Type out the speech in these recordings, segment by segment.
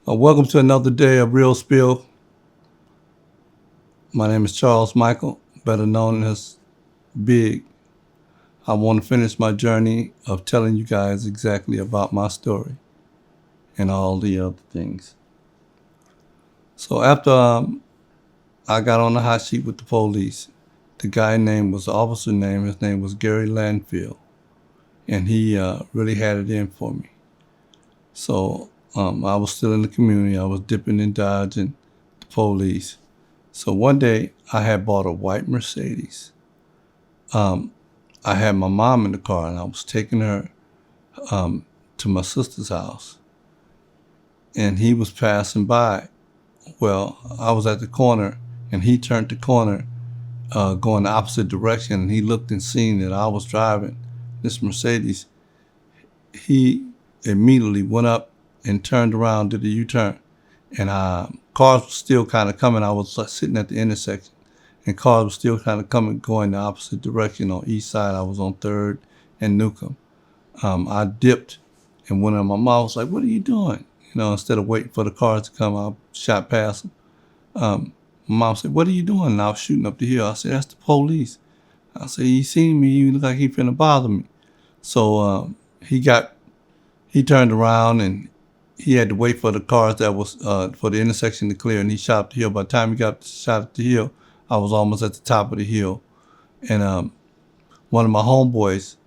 Welcome to another day of Real Spill. My name is Charles Michael, better known as Big. I want to finish my journey of telling you guys exactly about my story and all the other things. So after I got on the hot sheet with the police, the officer name, his name was Gary Landfield, and he really had it in for me. So I was still in the community. I was dipping and dodging the police. So one day I had bought a white Mercedes. I had my mom in the car and I was taking her to my sister's house. And he was passing by. Well, I was at the corner and he turned the corner going the opposite direction, and he looked and seen that I was driving this Mercedes. He immediately went up and turned around, did a U-turn. And cars were still kind of coming. I was sitting at the intersection, and cars were still kind of coming, going the opposite direction on east side. I was on 3rd and Newcomb. I dipped and went on. My mom was like, "What are you doing?" Instead of waiting for the cars to come, I shot past them. My mom said, "What are you doing?" And I was shooting up the hill. I said, "That's the police." I said, "He seen me. He look like he finna bother me." So he turned around and he had to wait for the cars that was for the intersection to clear, and he shot up the hill. By the time he shot up the hill, I was almost at the top of the hill. And one of my homeboys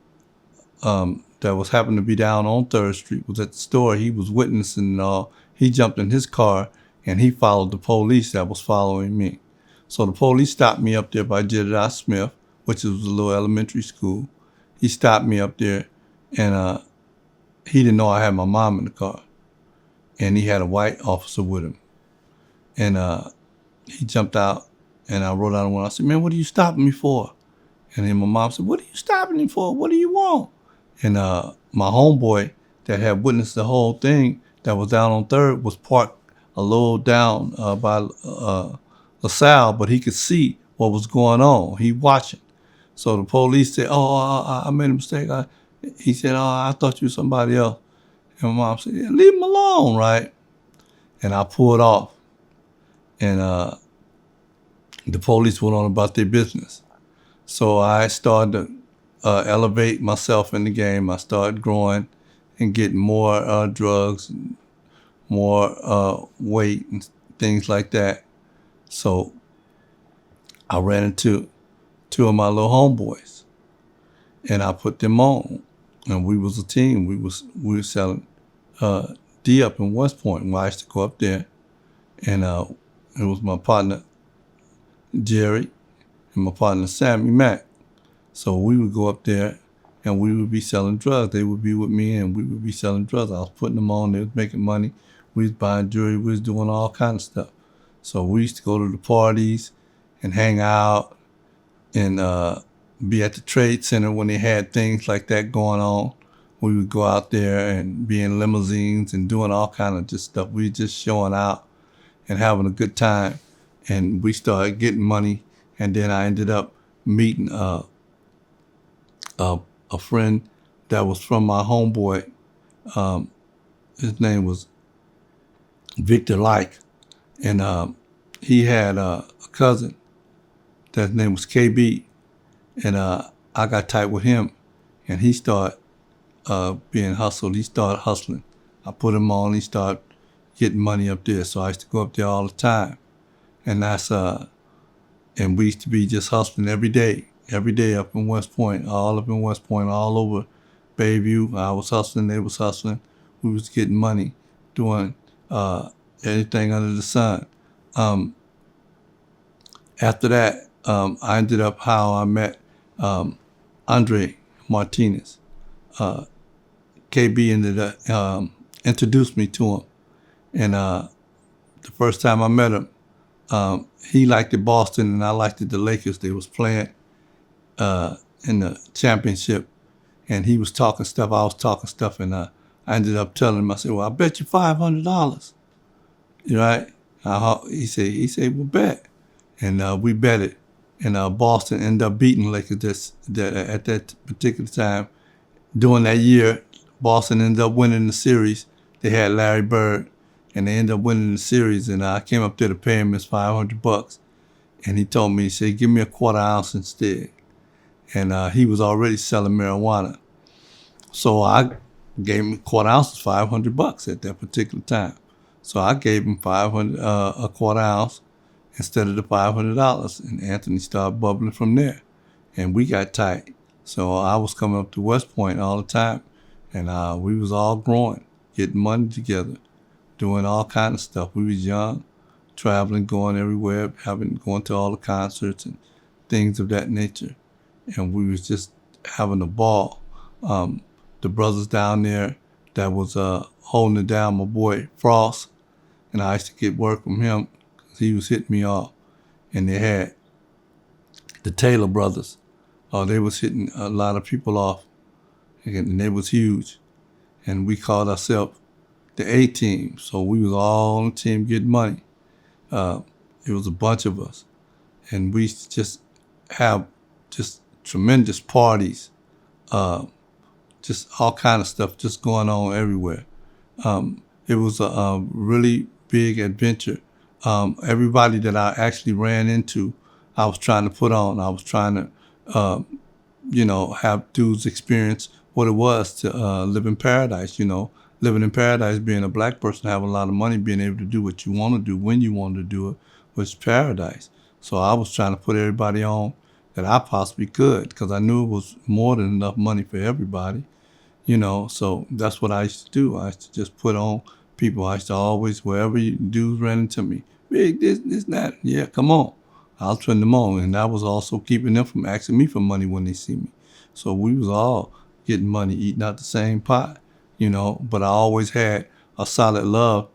that was happened to be down on 3rd Street was at the store. He was witnessing it all. He jumped in his car and he followed the police that was following me. So the police stopped me up there by Jedediah Smith, which was a little elementary school. He stopped me up there, and he didn't know I had my mom in the car. And he had a white officer with him. And he jumped out, and I wrote out a warrant. I said, "Man, what are you stopping me for?" And then my mom said, "What are you stopping me for? What do you want?" And my homeboy that had witnessed the whole thing that was down on 3rd was parked a little down by LaSalle, but he could see what was going on. He watching. So the police said, "Oh, I made a mistake." He said, "Oh, I thought you were somebody else." And my mom said, "Yeah, leave him alone, right?" And I pulled off. And the police went on about their business. So I started to elevate myself in the game. I started growing and getting more drugs, and more weight and things like that. So I ran into 2 of my little homeboys, and I put them on. And we was a team. We were selling D up in West Point. And I used to go up there, and it was my partner Jerry and my partner Sammy Mack. So we would go up there and we would be selling drugs. They would be with me and we would be selling drugs. I was putting them on. They was making money. We was buying jewelry. We was doing all kinds of stuff. So we used to go to the parties and hang out and be at the Trade Center when they had things like that going on. We would go out there and be in limousines and doing all kind of just stuff. We just showing out and having a good time. And we started getting money. And then I ended up meeting a friend that was from my homeboy. His name was Victor Like. And he had a cousin that name was KB. And I got tight with him. And he started being hustled. He started hustling. I put him on. He started getting money up there. So I used to go up there all the time. And and we used to be just hustling every day up in West Point, all up in West Point, all over Bayview. I was hustling, they was hustling. We was getting money, doing anything under the sun. After that, I ended up how I met Andre Martinez. KB ended up introduced me to him. And the first time I met him, he liked the Boston and I liked the Lakers. They was playing in the championship, and he was talking stuff. I was talking stuff, and I ended up telling him. I said, "Well, I bet you $500." Right? He said, "Well, bet," and we bet it. And Boston ended up beating Lakers at that particular time. During that year, Boston ended up winning the series. They had Larry Bird, and they ended up winning the series. And I came up there to pay him his $500, and he told me, he said, "Give me a quarter ounce instead." And he was already selling marijuana, so I gave him a quarter ounce, $500 at that particular time. So I gave him a quarter ounce instead of the $500, and Anthony started bubbling from there, and we got tight. So I was coming up to West Point all the time, and we was all growing, getting money together, doing all kind of stuff. We was young, traveling, going everywhere, going to all the concerts and things of that nature, and we was just having a ball. The brothers down there that was holding it down, my boy Frost, and I used to get work from him because he was hitting me off. And they had the Taylor brothers. They was hitting a lot of people off, and they was huge. And we called ourselves the A-Team. So we was all on the team getting money. It was a bunch of us. And we used to just have just tremendous parties, just all kind of stuff just going on everywhere. It was a really big adventure. Everybody that I actually ran into, I was trying to put on. I was trying to, have dudes experience what it was to live in paradise. Living in paradise, being a black person, having a lot of money, being able to do what you want to do when you want to do it, was paradise. So I was trying to put everybody on that I possibly could, because I knew it was more than enough money for everybody. So that's what I used to do. I used to just put on people. I used to always, wherever dudes ran into me, "Big, this, that, yeah, come on." I'll turn them on. And that was also keeping them from asking me for money when they see me. So we was all getting money, eating out the same pot, but I always had a solid love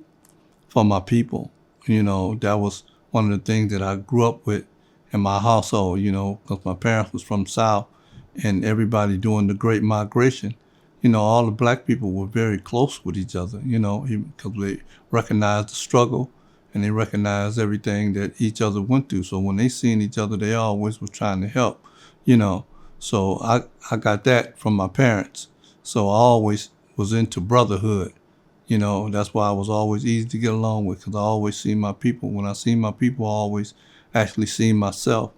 for my people. That was one of the things that I grew up with in my household, because my parents was from the South, and everybody during the Great Migration, all the black people were very close with each other, because they recognized the struggle and they recognized everything that each other went through. So when they seen each other, they always were trying to help, So I got that from my parents. So I always was into brotherhood. That's why I was always easy to get along with, because I always see my people. When I see my people, I always actually see myself,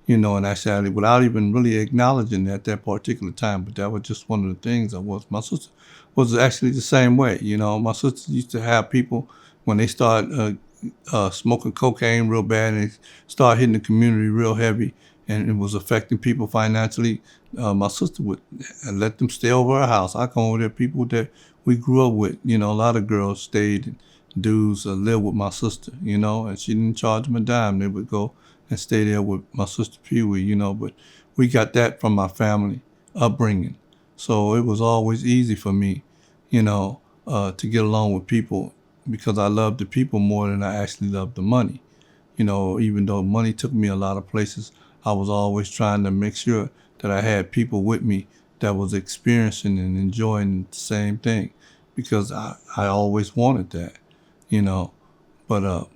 in actuality, without even really acknowledging it at that particular time. But that was just one of the things I was. My sister was actually the same way. My sister used to have people, when they start smoking cocaine real bad and start hitting the community real heavy, and it was affecting people financially, my sister would let them stay over our house. I come over there, people that we grew up with, a lot of girls stayed, and dudes lived with my sister, and she didn't charge them a dime. They would go and stay there with my sister Pee Wee, but we got that from my family upbringing. So it was always easy for me, to get along with people, because I loved the people more than I actually loved the money. Even though money took me a lot of places, I was always trying to make sure that I had people with me that was experiencing and enjoying the same thing, because I always wanted that, But